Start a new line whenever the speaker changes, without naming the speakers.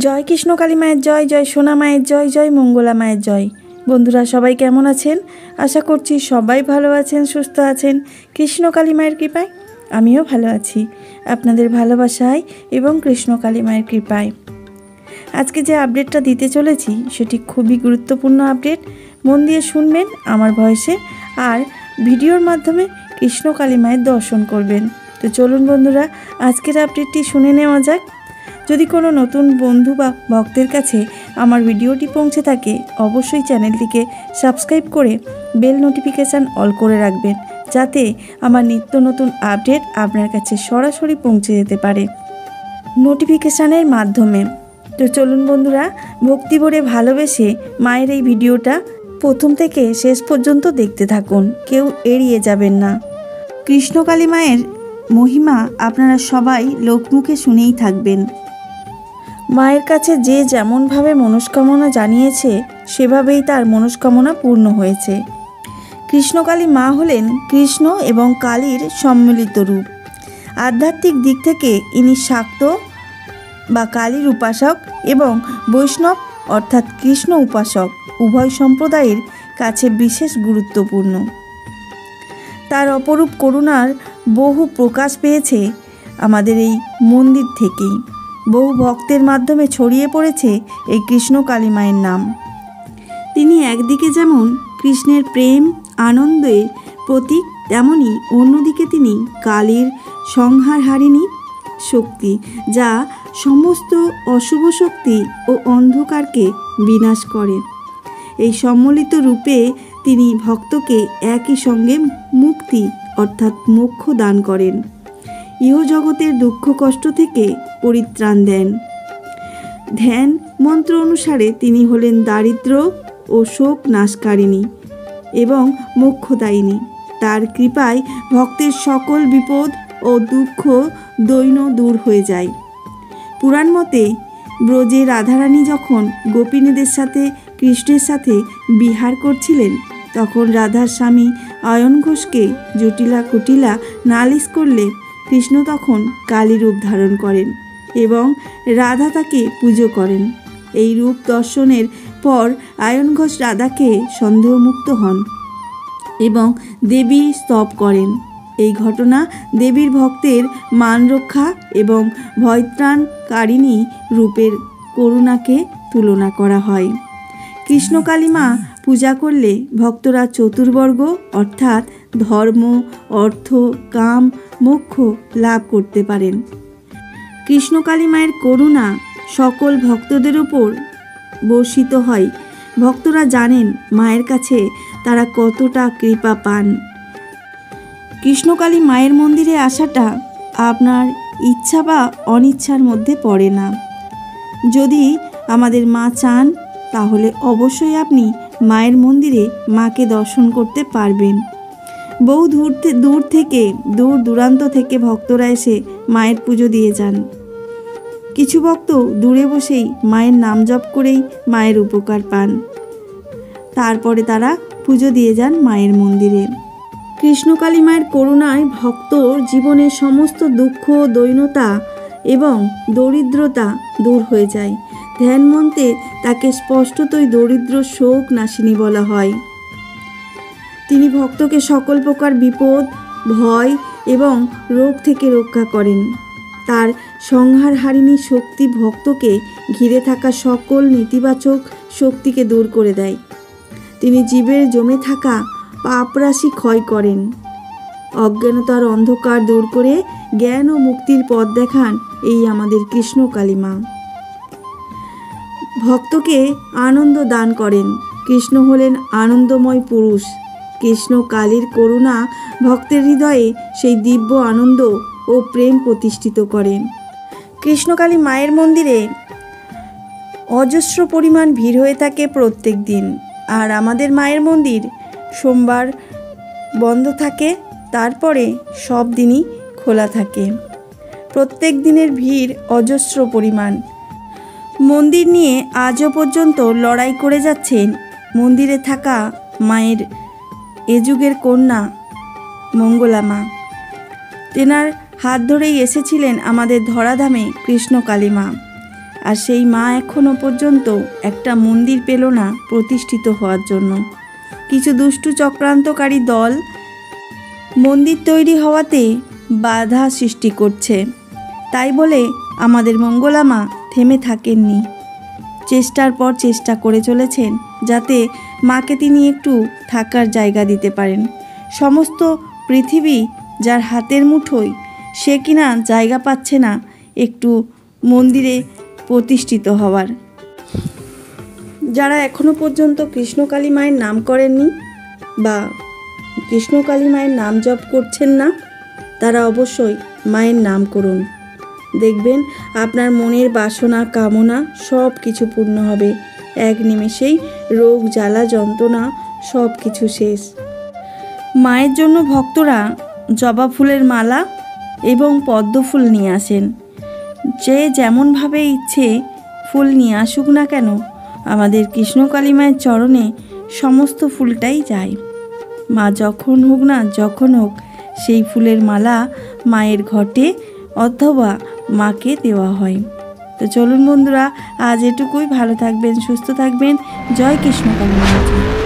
জয় কৃষ্ণ কালী মায়ের জয়, জয় সোনা মায়ের জয়, জয় মঙ্গলা মায়ের জয়। বন্ধুরা সবাই কেমন আছেন? আশা করছি সবাই ভালো আছেন, সুস্থ আছেন। কৃষ্ণ কালী মায়ের কৃপায় আমিও ভালো আছি, আপনাদের ভালোবাসায় এবং কৃষ্ণ কালী মায়ের কৃপায়। আজকে যে আপডেটটা দিতে চলেছি সেটি খুবই গুরুত্বপূর্ণ আপডেট। মন দিয়ে শুনবেন আমার ভয়েসে, আর ভিডিওর মাধ্যমে কৃষ্ণ কালী মায়ের দর্শন করবেন। তো চলুন বন্ধুরা, আজকের আপডেটটি শুনে নেওয়া যাক। যদি কোনো নতুন বন্ধু বা ভক্তের কাছে আমার ভিডিওটি পৌঁছে থাকে, অবশ্যই চ্যানেলটিকে সাবস্ক্রাইব করে বেল নোটিফিকেশান অল করে রাখবেন, যাতে আমার নিত্য নতুন আপডেট আপনার কাছে সরাসরি পৌঁছে যেতে পারে নোটিফিকেশানের মাধ্যমে। তো চলুন বন্ধুরা, ভক্তি ভরে ভালোবেসে মায়ের এই ভিডিওটা প্রথম থেকে শেষ পর্যন্ত দেখতে থাকুন, কেউ এড়িয়ে যাবেন না। কৃষ্ণকালী মায়ের মহিমা আপনারা সবাই লোকমুখে শুনেই থাকবেন। মায়ের কাছে যে যেমনভাবে মনস্কামনা জানিয়েছে, সেভাবেই তার মনস্কামনা পূর্ণ হয়েছে। কৃষ্ণকালী মা হলেন কৃষ্ণ এবং কালীর সম্মিলিত রূপ। আধ্যাত্মিক দিক থেকে ইনি শাক্ত বা কালীর উপাসক এবং বৈষ্ণব অর্থাৎ কৃষ্ণ উপাসক উভয় সম্প্রদায়ের কাছে বিশেষ গুরুত্বপূর্ণ। তার অপরূপ করুণার বহু প্রকাশ পেয়েছে আমাদের এই মন্দির থেকেই। বহু ভক্তের মাধ্যমে ছড়িয়ে পড়েছে এই কৃষ্ণ কালী মায়ের নাম। তিনি একদিকে যেমন কৃষ্ণের প্রেম আনন্দের প্রতীক, তেমনি অন্যদিকে তিনি কালীর সংহারহারিণী শক্তি, যা সমস্ত অশুভ শক্তি ও অন্ধকারকে বিনাশ করে। এই সম্মিলিত রূপে তিনি ভক্তকে একই সঙ্গে মুক্তি অর্থাৎ মোক্ষ দান করেন, ইহজগতের দুঃখ কষ্ট থেকে পরিত্রাণ দেন। ধ্যান মন্ত্র অনুসারে তিনি হলেন দারিদ্র ও শোক নাশকারিণী এবং মোক্ষদায়িনী। তার কৃপায় ভক্তের সকল বিপদ ও দুঃখ দৈন্য দূর হয়ে যায়। পুরাণ মতে ব্রজে রাধারানী যখন গোপিনীদের সাথে কৃষ্ণের সাথে বিহার করছিলেন, তখন রাধার স্বামী অয়ন ঘোষকে জটিলা কুটিলা নালিশ করলে কৃষ্ণ তখন কালী রূপ ধারণ করেন এবং রাধা তাকে পুজো করেন। এই রূপ দর্শনের পর অয়ন ঘোষ রাধাকে সন্দেহমুক্ত হন এবং দেবী স্তব করেন। এই ঘটনা দেবীর ভক্তের মান রক্ষা এবং ভয়ত্রাণকারিণী রূপের করুণাকে তুলনা করা হয়। কৃষ্ণকালী মা পূজা করলে ভক্তরা চতুর্বর্গ অর্থাৎ ধর্ম, অর্থ, কাম, মোক্ষ লাভ করতে পারেন। কৃষ্ণকালী মায়ের করুণা সকল ভক্তদের উপর বর্ষিত হয়। ভক্তরা জানেন মায়ের কাছে তারা কতটা কৃপা পান। কৃষ্ণকালী মায়ের মন্দিরে আসাটা আপনার ইচ্ছা বা অনিচ্ছার মধ্যে পড়ে না। যদি আমাদের মা চান, তাহলে অবশ্যই আপনি মায়ের মন্দিরে মাকে দর্শন করতে পারবেন। বহু দূর থেকে দূর দূরান্ত থেকে ভক্তরা এসে মায়ের পুজো দিয়ে যান। কিছু ভক্ত দূরে বসেই মায়ের নাম জপ করেই মায়ের উপকার পান। তারপরে তারা পুজো দিয়ে যান মায়ের মন্দিরে। কৃষ্ণকালী মায়ের করুণায় ভক্তর জীবনের সমস্ত দুঃখ, দৈন্যতা এবং দরিদ্রতা দূর হয়ে যায়। ধ্যান মন্ত্রে তাকে স্পষ্টতই দরিদ্র শোক নাশিনী বলা হয়। তিনি ভক্তকে সকল প্রকার বিপদ, ভয় এবং রোগ থেকে রক্ষা করেন। তার সংহারহারিণী শক্তি ভক্তকে ঘিরে থাকা সকল নেতিবাচক শক্তিকে দূর করে দেয়। তিনি জীবের জমে থাকা পাপরাশি ক্ষয় করেন। অজ্ঞানতার অন্ধকার দূর করে জ্ঞান ও মুক্তির পথ দেখান এই আমাদের কৃষ্ণকালী মা। ভক্তকে আনন্দ দান করেন। কৃষ্ণ হলেন আনন্দময় পুরুষ। কৃষ্ণ কালীর করুণা ভক্তের হৃদয়ে সেই দিব্য আনন্দ ও প্রেম প্রতিষ্ঠিত করেন। কৃষ্ণকালী মায়ের মন্দিরে অজস্র পরিমাণ ভিড় হয়ে থাকে প্রত্যেক দিন। আর আমাদের মায়ের মন্দির সোমবার বন্ধ থাকে, তারপরে সব দিনই খোলা থাকে। প্রত্যেক দিনের ভিড় অজস্র পরিমাণ। মন্দির নিয়ে আজও পর্যন্ত লড়াই করে যাচ্ছেন মন্দিরে থাকা মায়ের এ যুগের কন্যা মঙ্গলা মা। তেনার হাত ধরেই এসেছিলেন আমাদের ধরাধামে কৃষ্ণকালী মা। আর সেই মা এখনও পর্যন্ত একটা মন্দির পেল না প্রতিষ্ঠিত হওয়ার জন্য। কিছু দুষ্টু চক্রান্তকারী দল মন্দির তৈরি হওয়াতে বাধা সৃষ্টি করছে। তাই বলে আমাদের মঙ্গলা মা থেমে থাকেননি, চেষ্টার পর চেষ্টা করে চলেছেন যাতে মাকে তিনি একটু থাকার জায়গা দিতে পারেন। সমস্ত পৃথিবী যার হাতের মুঠোয়, সে কিনা জায়গা পাচ্ছে না একটু মন্দিরে প্রতিষ্ঠিত হওয়ার। যারা এখনও পর্যন্ত কৃষ্ণকালী মায়ের নাম করেননি বা কৃষ্ণকালী মায়ের নাম জপ করছেন না, তারা অবশ্যই মায়ের নাম করুন। দেখবেন আপনার মনের বাসনা কামনা সব কিছু পূর্ণ হবে। এক নিমেষেই রোগ জ্বালা যন্ত্রণা সব কিছু শেষ। মায়ের জন্য ভক্তরা জবা ফুলের মালা এবং পদ্ম ফুল নিয়ে আসেন। যে যেমনভাবে ইচ্ছে ফুল নিয়ে আসুক না কেন, আমাদের কৃষ্ণকালী মায়ের চরণে সমস্ত ফুলটাই যায়। মা যখন হোক না যখন হোক সেই ফুলের মালা মায়ের ঘটে অথবা মাকে দেওয়া হয়। তো চলুন বন্ধুরা, আজ এটুকুই। ভালো থাকবেন, সুস্থ থাকবেন। জয় কৃষ্ণকালী মায়ের।